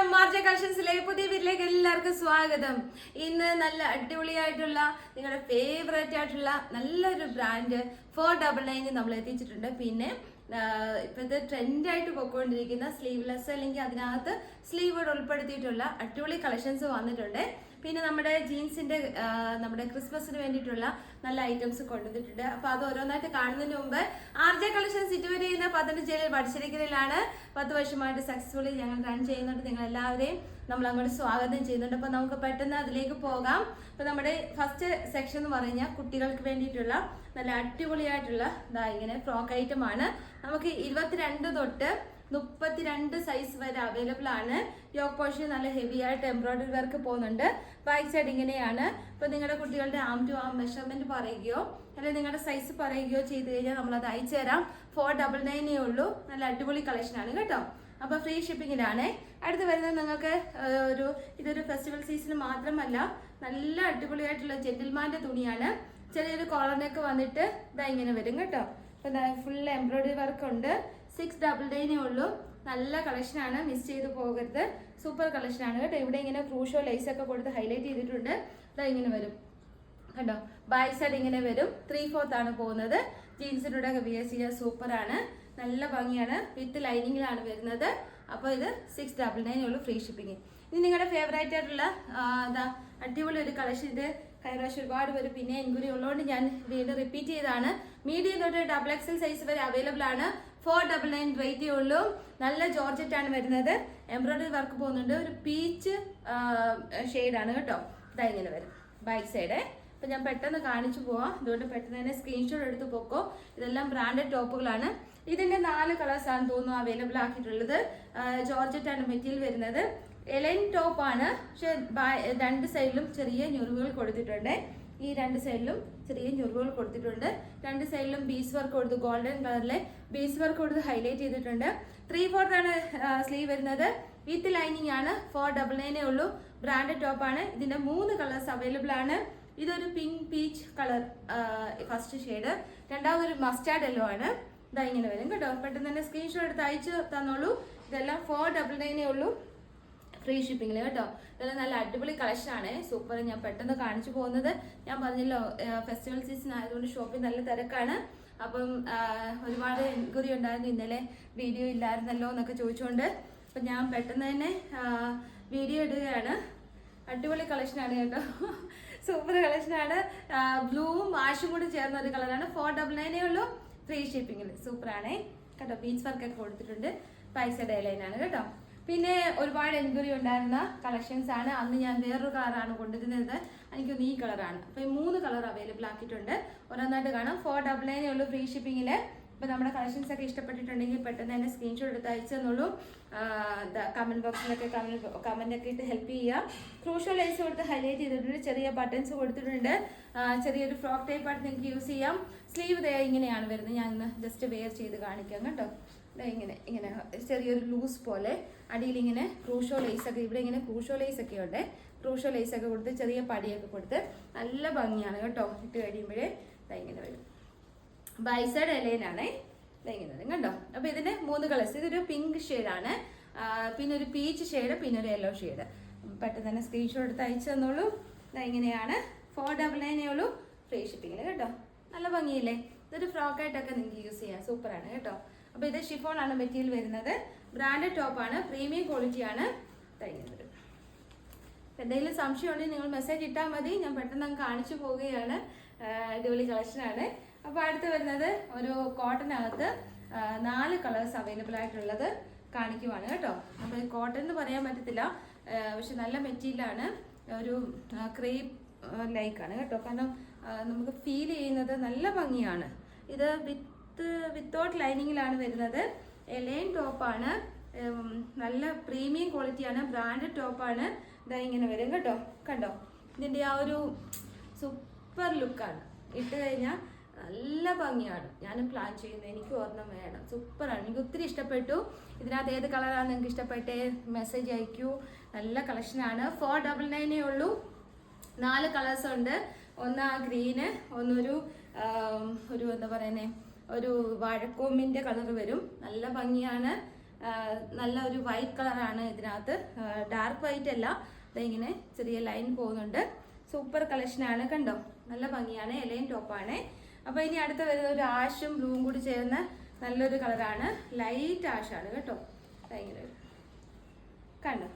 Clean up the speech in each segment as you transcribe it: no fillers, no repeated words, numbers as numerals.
നമസ്കാരം. മാർജ കളക്ഷൻസിലെ പുതിയ വീട്ടിലേക്ക് എല്ലാവർക്കും സ്വാഗതം. ഇന്ന് നല്ല അടിപൊളിയായിട്ടുള്ള നിങ്ങളുടെ ഫേവറേറ്റ് ആയിട്ടുള്ള നല്ലൊരു ബ്രാൻഡ് 499 നമ്മൾ എത്തിച്ചിട്ടുണ്ട്. പിന്നെ ഇപ്പോഴത്തെ ട്രെൻഡായിട്ട് പോയിക്കൊണ്ടിരിക്കുന്ന സ്ലീവ്ലെസ് അല്ലെങ്കിൽ അതിനകത്ത് സ്ലീവ് ഉൾപ്പെടുത്തിയിട്ടുള്ള അടിപൊളി കളക്ഷൻസ് വന്നിട്ടുണ്ട്. പിന്നെ നമ്മുടെ ജീൻസിന്റെ നമ്മുടെ ക്രിസ്മസിന് വേണ്ടിയിട്ടുള്ള നല്ല ഐറ്റംസ് കൊണ്ടുവന്നിട്ടുണ്ട്. അപ്പൊ അത് ഓരോന്നായിട്ട് കാണുന്നതിന് മുമ്പ് ആർജ കളക്ഷൻസ് ഇതുവരെ ചെയ്യുന്ന പത്തനംതിട്ടയിൽ വടശ്ശേരിക്കരയിലാണ് 10 വർഷമായിട്ട് സക്സസ്ഫുള്ളി ഞങ്ങൾ റൺ ചെയ്യുന്നുണ്ട്. നിങ്ങൾ എല്ലാവരെയും നമ്മൾ അങ്ങോട്ട് സ്വാഗതം ചെയ്യുന്നുണ്ട്. അപ്പൊ നമുക്ക് പെട്ടെന്ന് അതിലേക്ക് പോകാം. അപ്പൊ നമ്മുടെ ഫസ്റ്റ് സെക്ഷൻ എന്ന് പറഞ്ഞാൽ കുട്ടികൾക്ക് വേണ്ടിയിട്ടുള്ള നല്ല അടിപൊളിയായിട്ടുള്ള ഇങ്ങനെ ഫ്രോക്ക് ഐറ്റം ആണ്. നമുക്ക് 22 തൊട്ട് 32 സൈസ് വരെ അവൈലബിൾ ആണ്. യോക്ക് പോർഷൻ നല്ല ഹെവി ആയിട്ട് എംബ്രോയിഡറി വർക്ക് പോകുന്നുണ്ട്. ബാക്ക് സൈഡ് ഇങ്ങനെയാണ്. ഇപ്പൊ നിങ്ങളുടെ കുട്ടികളുടെ ആം ടു ആം മെഷർമെന്റ് പറയുകയോ അല്ലെങ്കിൽ നിങ്ങളുടെ സൈസ് പറയുകയോ ചെയ്ത് കഴിഞ്ഞാൽ നമ്മളത് അയച്ചു തരാം. 499 ഉള്ളൂ. നല്ല അടിപൊളി കളക്ഷൻ ആണ് കേട്ടോ. അപ്പൊ ഫ്രീ ഷിപ്പിങ്ങിലാണ്. അടുത്ത് വരുന്നത് നിങ്ങൾക്ക് ഇതൊരു ഫെസ്റ്റിവൽ സീസൺ മാത്രമല്ല നല്ല അടിപൊളിയായിട്ടുള്ള ജെന്റിൽമാന്റെ തുണിയാണ്. ചെറിയൊരു കോളറിനൊക്കെ വന്നിട്ട് ഇങ്ങനെ വരും കേട്ടോ. അപ്പൊ ഫുൾ എംബ്രോയിഡറി വർക്ക് ഉണ്ട്. 699 ഉള്ളൂ. നല്ല കളക്ഷനാണ്, മിസ് ചെയ്ത് പോകരുത്. സൂപ്പർ കളക്ഷനാണ് കേട്ടോ. ഇവിടെ ഇങ്ങനെ ക്രൂഷോ ലൈസ് ഒക്കെ കൊടുത്ത് ഹൈലൈറ്റ് ചെയ്തിട്ടുണ്ട്. ഇങ്ങനെ വരും കണ്ടോ. ബാക്ക് സൈഡ് ഇങ്ങനെ വരും. 3/4 ആണ് പോകുന്നത്. ജീൻസിലൂടെ വിയർ ചെയ്യാൻ സൂപ്പറാണ്. നല്ല ഭംഗിയാണ്. വിത്ത് ലൈനിങ്ങിലാണ് വരുന്നത്. അപ്പോൾ ഇത് 699 ഉള്ളൂ. Free shipping. ഇനി നിങ്ങളുടെ ഫേവറേറ്റ് ആയിട്ടുള്ള അടിപൊളി ഒരു കളക്ഷൻ. ഇത് കഴിഞ്ഞ പ്രാവശ്യം ഒരുപാട് പേര് പിന്നെ എൻക്വയറി ഉള്ളതുകൊണ്ട് ഞാൻ വീണ്ടും റിപ്പീറ്റ് ചെയ്താണ്. മീഡിയം തൊട്ട് XXL സൈസ് വരെ അവൈലബിൾ ആണ്. 499 റേറ്റേ ഉള്ളൂ. നല്ല ജോർജറ്റ് ആണ് വരുന്നത്. എംബ്രോയിഡറി വർക്ക് പോകുന്നുണ്ട്. ഒരു പീച്ച് ഷെയ്ഡാണ് കേട്ടോ. ഇങ്ങനെ വരും ബാക്ക് സൈഡ്. അപ്പൊ ഞാൻ പെട്ടെന്ന് കാണിച്ചു പോവാം. അതുകൊണ്ട് പെട്ടെന്ന് തന്നെ സ്ക്രീൻഷോട്ട് എടുത്ത് പോക്കോ. ഇതെല്ലാം ബ്രാൻഡഡ് ടോപ്പുകളാണ്. ഇതിന്റെ 4 കളേഴ്സ് ആണ് തോന്നുന്നു അവൈലബിൾ ആക്കിയിട്ടുള്ളത്. ജോർജറ്റ് ആണ് മെറ്റീരിയൽ വരുന്നത്. എലൈൻ ടോപ്പ് ആണ്. പക്ഷെ 2 സൈഡിലും ചെറിയ ഞൊറിവുകൾ കൊടുത്തിട്ടുണ്ട്. ഈ 2 സൈഡിലും ചെറിയ ഞൊറിവുകൾ കൊടുത്തിട്ടുണ്ട്. 2 സൈഡിലും ബീസ് വർക്ക് കൊടുത്ത് ഗോൾഡൻ കളറിലെ ബീസ് വർക്ക് കൊടുത്ത് ഹൈലൈറ്റ് ചെയ്തിട്ടുണ്ട്. 3/4 ആണ് സ്ലീവ് വരുന്നത്. വിത്ത് ലൈനിങ് ആണ്. 499 ഉള്ളൂ. ബ്രാൻഡഡ് ടോപ്പ് ആണ്. ഇതിന്റെ 3 കളേഴ്സ് അവൈലബിൾ ആണ്. ഇതൊരു pink peach colour first shade. രണ്ടാമതൊരു മസ്റ്റാർഡ് യെല്ലോ ആണ്. ഇങ്ങനെ വരും കേട്ടോ. പെട്ടെന്ന് തന്നെ സ്ക്രീൻഷോട്ട് എടുത്ത് അയച്ചു തന്നോളൂ. ഇതെല്ലാം 499 ഉള്ളൂ. ഫ്രീ ഷിപ്പിങ്ങിൽ കേട്ടോ. ഇതെല്ലാം നല്ല അടിപൊളി കളക്ഷൻ ആണ്. സൂപ്പർ. ഞാൻ പെട്ടെന്ന് കാണിച്ചു പോകുന്നത് ഞാൻ പറഞ്ഞല്ലോ, ഫെസ്റ്റിവൽ സീസൺ ആയതുകൊണ്ട് ഷോപ്പിൽ നല്ല തിരക്കാണ്. അപ്പം ഒരുപാട് എൻക്വയറി ഉണ്ടായിരുന്നു. ഇന്നലെ വീഡിയോ ഇല്ലായിരുന്നല്ലോ എന്നൊക്കെ ചോദിച്ചുകൊണ്ട് അപ്പം ഞാൻ പെട്ടെന്ന് തന്നെ വീഡിയോ ഇടുകയാണ്. അടിപൊളി കളക്ഷനാണ് കേട്ടോ. സൂപ്പർ കളക്ഷനാണ്. ബ്ലൂവും ആഷും കൂടി ചേർന്ന ഒരു കളറാണ്. 499 ഉള്ളൂ. ഫ്രീ ഷിപ്പിങ്ങിൽ സൂപ്പറാണേ കേട്ടോ. ബീച്ച് വർക്കൊക്കെ കൊടുത്തിട്ടുണ്ട്. പൈസ ഡയലൈനാണ് കേട്ടോ. പിന്നെ ഒരുപാട് എൻക്വയറി ഉണ്ടായിരുന്ന കളക്ഷൻസ് ആണ്. അന്ന് ഞാൻ വേറൊരു കളറാണ് കൊണ്ടുവരുന്നത്. എനിക്കൊന്ന് ഈ കളറാണ്. അപ്പൊ ഈ 3 കളർ അവൈലബിൾ ആക്കിയിട്ടുണ്ട്. ഓരോന്നായിട്ട് കാണാം. 499 ഉള്ളൂ ഫ്രീ ഷിപ്പിങ്ങില്. ഇപ്പൊ നമ്മുടെ കളക്ഷൻസ് ഒക്കെ ഇഷ്ടപ്പെട്ടിട്ടുണ്ടെങ്കിൽ പെട്ടെന്ന് തന്നെ സ്ക്രീൻഷോട്ട് എടുത്ത് അയച്ചു തന്നുള്ളൂ. കമന്റ് ബോക്സിലൊക്കെ കമന്റ് ഒക്കെ ഇട്ട് ഹെൽപ്പ് ചെയ്യുക. ക്രൂഷോ ലൈസ് കൊടുത്ത് ഹൈലൈറ്റ് ചെയ്തിട്ടുണ്ട്. ചെറിയ ബട്ടൺസ് കൊടുത്തിട്ടുണ്ട്. ചെറിയൊരു ഫ്രോക്ക് ടൈപ്പ് ആയിട്ട് നിങ്ങൾക്ക് യൂസ് ചെയ്യാം. സ്ലീവ് ഇങ്ങനെയാണ് വരുന്നത്. ഞാൻ ഇന്ന് ജസ്റ്റ് വെയർ ചെയ്ത് കാണിക്കാം കേട്ടോ. ഇങ്ങനെ ചെറിയൊരു ലൂസ് പോലെ അടിയിൽ ഇങ്ങനെ ക്രൂഷോ ലേസ് ഒക്കെ, ഇവിടെ ഇങ്ങനെ ക്രൂഷോ ലേസ് ഒക്കെ ഉണ്ട്. ക്രൂഷോ ലേസ് ഒക്കെ കൊടുത്ത് ചെറിയ പടിയൊക്കെ കൊടുത്ത് നല്ല ഭംഗിയാണ് കേട്ടോ. ഇട്ട് കഴിയുമ്പോഴേ ഇങ്ങനെ വരും. ബൈ സൈഡ് എലൈനാണേ. ഇങ്ങനെ വരും കണ്ടോ. അപ്പൊ ഇതിന്റെ 3 കളേഴ്സ്. ഇതൊരു പിങ്ക് ഷെയ്ഡാണ്. പിന്നെ ഒരു പീച്ച് ഷെയ്ഡ്, പിന്നെ ഒരു യെല്ലോ ഷെയ്ഡ്. പെട്ടെന്ന് തന്നെ സ്ക്രീൻഷോട്ട് എടുത്ത് അയച്ചു തന്നോളൂ. ഇങ്ങനെയാണ്. 499 ഉള്ളൂ. ഫ്രീ ഷിപ്പിങ്ങിൽ കേട്ടോ. നല്ല ഭംഗിയില്ലേ. ഇതൊരു ഫ്രോക്കായിട്ടൊക്കെ നിങ്ങൾക്ക് യൂസ് ചെയ്യാം. സൂപ്പറാണ് കേട്ടോ. അപ്പൊ ഇത് ഷിഫോൺ ആണ് മെറ്റീരിയൽ വരുന്നത്. ബ്രാൻഡഡ് ടോപ്പ് ആണ്. പ്രീമിയം ക്വാളിറ്റി ആണ്. വരും. എന്തെങ്കിലും സംശയം ഉണ്ടെങ്കിൽ നിങ്ങൾ മെസ്സേജ് ഇട്ടാൽ മതി. ഞാൻ പെട്ടെന്ന് അങ്ങ് കാണിച്ചു പോവുകയാണ്. അടിപൊളി കളക്ഷനാണ്. അപ്പൊ അടുത്ത് വരുന്നത് ഒരു കോട്ടനകത്ത് 4 കളേഴ്സ് അവൈലബിൾ ആയിട്ടുള്ളത് കാണിക്കുവാണ് കേട്ടോ. അപ്പൊ കോട്ടൺ എന്ന് പറയാൻ പറ്റത്തില്ല, പക്ഷെ നല്ല മെറ്റീരിയലാണ്. ഒരു ക്രേപ്പ് ലൈക്കാണ് കേട്ടോ. കാരണം നമുക്ക് ഫീൽ ചെയ്യുന്നത് നല്ല ഭംഗിയാണ്. ഇത് വിത്തൗട്ട് ലൈനിങ്ങിലാണ് വരുന്നത്. എലൈൻ ടോപ്പാണ്. നല്ല പ്രീമിയം ക്വാളിറ്റിയാണ്. ബ്രാൻഡഡ് ടോപ്പാണ്. ഇങ്ങനെ വരും കേട്ടോ. കണ്ടോ. ഇതിൻ്റെ ആ ഒരു സൂപ്പർ ലുക്കാണ്. ഇട്ട് കഴിഞ്ഞാൽ നല്ല ഭംഗിയാണ്. ഞാനും പ്ലാൻ ചെയ്യുന്നത്. എനിക്ക് ഒരെണ്ണം വേണം. സൂപ്പറാണ്. എനിക്ക് ഒത്തിരി ഇഷ്ടപ്പെട്ടു. ഇതിനകത്ത് ഏത് കളറാണ് നിങ്ങൾക്ക് ഇഷ്ടപ്പെട്ടേ മെസ്സേജ് അയക്കൂ. നല്ല കളക്ഷനാണ്. 499 ഉള്ളൂ. 4 കളേഴ്സ് ഉണ്ട്. ഒന്ന് ഗ്രീന്, ഒന്നൊരു എന്താ പറയുന്നേ, ഒരു വാഴക്കൂമ്പിന്റെ കളർ വരും. നല്ല ഭംഗിയാണ്. നല്ല ഒരു വൈറ്റ് കളറാണ് ഇതിനകത്ത്, ഡാർക്ക് വൈറ്റ് അല്ല, ഇങ്ങനെ ചെറിയ ലൈൻ പോകുന്നുണ്ട്. സൂപ്പർ കളക്ഷനാണ്, കണ്ടോ, നല്ല ഭംഗിയാണ്, എലൈൻ ടോപ്പാണ്. അപ്പോൾ ഇനി അടുത്ത വരുന്ന ഒരു ആഷും ബ്ലൂവും കൂടി ചേർന്ന നല്ലൊരു കളറാണ്, ലൈറ്റ് ആഷാണ് കേട്ടോ. ഇങ്ങനെ കണ്ടോ,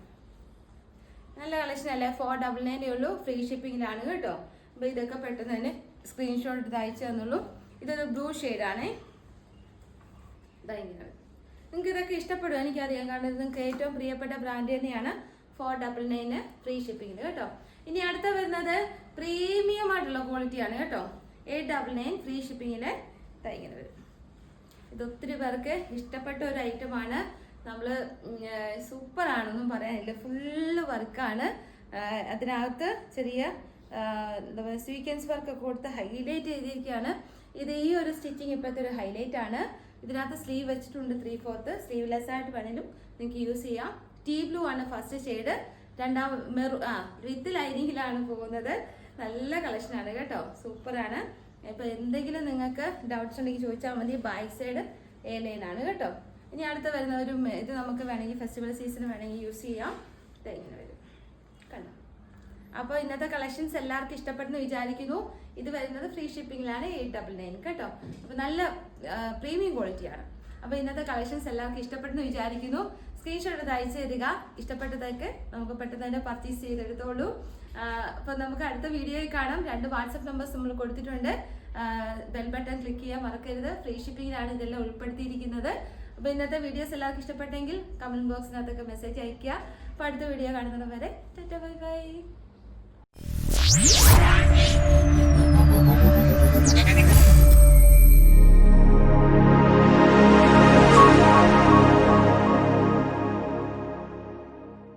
നല്ല കളക്ഷൻ അല്ലേ. 499 ഉള്ളൂ, ഫ്രീ ഷിപ്പിങ്ങിലാണ് കേട്ടോ. അപ്പോൾ ഇതൊക്കെ പെട്ടെന്ന് തന്നെ സ്ക്രീൻഷോട്ട് എടുത്ത് അയച്ചു തന്നുള്ളൂ. ഇതൊരു ബ്ലൂ ഷെയ്ഡാണ്. ഇങ്ങനെ നിങ്ങൾക്ക് ഇതൊക്കെ ഇഷ്ടപ്പെടും എനിക്കറിയാം, കാരണം നിങ്ങൾക്ക് ഏറ്റവും പ്രിയപ്പെട്ട ബ്രാൻഡ് തന്നെയാണ്. 499 ഫ്രീ ഷിപ്പിങ്ങിന് കേട്ടോ. ഇനി അടുത്ത വരുന്നത് പ്രീമിയം ആയിട്ടുള്ള ക്വാളിറ്റിയാണ് കേട്ടോ. 899 ഫ്രീ ഷിപ്പിങ്ങില് ഇങ്ങനെ വരും. ഇത് ഒത്തിരി പേർക്ക് ഇഷ്ടപ്പെട്ട ഒരു ഐറ്റമാണ്. നമ്മൾ സൂപ്പറാണെന്നും പറയാനില്ല, ഫുള്ള് വർക്കാണ്. അതിനകത്ത് ചെറിയ എന്താ പറയുക, സ്വീക്വൻസ് വർക്കൊക്കെ കൊടുത്ത് ഹൈലൈറ്റ് ചെയ്തിരിക്കുകയാണ്. ഇത് ഈ ഒരു സ്റ്റിച്ചിങ് ഇപ്പോഴത്തെ ഒരു ഹൈലൈറ്റ് ആണ്. ഇതിനകത്ത് സ്ലീവ് വെച്ചിട്ടുണ്ട്, 3/4 സ്ലീവ്ലെസ് ആയിട്ട് വേണേലും നിങ്ങൾക്ക് യൂസ് ചെയ്യാം. ടീ ബ്ലൂ ആണ് ഫസ്റ്റ് ഷെയ്ഡ്, രണ്ടാം വിത്ത് ലൈനിങ്ങിലാണ് പോകുന്നത്. നല്ല കളക്ഷനാണ് കേട്ടോ, സൂപ്പറാണ്. ഇപ്പൊ എന്തെങ്കിലും നിങ്ങൾക്ക് ഡൗട്ട്സ് ഉണ്ടെങ്കിൽ ചോദിച്ചാൽ മതി. ബാക്ക് സൈഡ് A9 ആണ് കേട്ടോ. ഇനി അടുത്ത് വരുന്ന ഒരു ഇത് നമുക്ക് വേണമെങ്കിൽ ഫെസ്റ്റിവൽ സീസൺ വേണമെങ്കിൽ യൂസ് ചെയ്യാം. ഇങ്ങനെ വരും കണ്ടോ. അപ്പോൾ ഇന്നത്തെ കളക്ഷൻസ് എല്ലാവർക്കും ഇഷ്ടപ്പെടുന്നു വിചാരിക്കുന്നു. ഇത് വരുന്നത് ഫ്രീ ഷിപ്പിങ്ങിലാണ്, 899 കേട്ടോ. അപ്പോൾ നല്ല പ്രീമിയം ക്വാളിറ്റിയാണ്. അപ്പോൾ ഇന്നത്തെ കളക്ഷൻസ് എല്ലാവർക്കും ഇഷ്ടപ്പെടുന്നു വിചാരിക്കുന്നു. സ്ക്രീൻഷോട്ട് എടുത്ത് അയച്ചു തരിക. ഇഷ്ടപ്പെട്ടതൊക്കെ നമുക്ക് പെട്ടെന്ന് തന്നെ പർച്ചേസ് ചെയ്തെടുത്തോളൂ. അപ്പോൾ നമുക്ക് അടുത്ത വീഡിയോയിൽ കാണാം. 2 വാട്സപ്പ് നമ്പേഴ്സ് നമ്മൾ കൊടുത്തിട്ടുണ്ട്. ബെൽ ബട്ടൺ ക്ലിക്ക് ചെയ്യാൻ മറക്കരുത്. ഫ്രീ ഷിപ്പിങ്ങിലാണ് ഇതെല്ലാം ഉൾപ്പെടുത്തിയിരിക്കുന്നത്. അപ്പോൾ ഇന്നത്തെ വീഡിയോസ് എല്ലാവർക്കും ഇഷ്ടപ്പെട്ടെങ്കിൽ കമന്റ് ബോക്സിനകത്തൊക്കെ മെസ്സേജ് അയയ്ക്കുക. അപ്പോൾ അടുത്ത വീഡിയോ കാണുന്നത് വരെ ടാറ്റാ ബൈ ബൈ.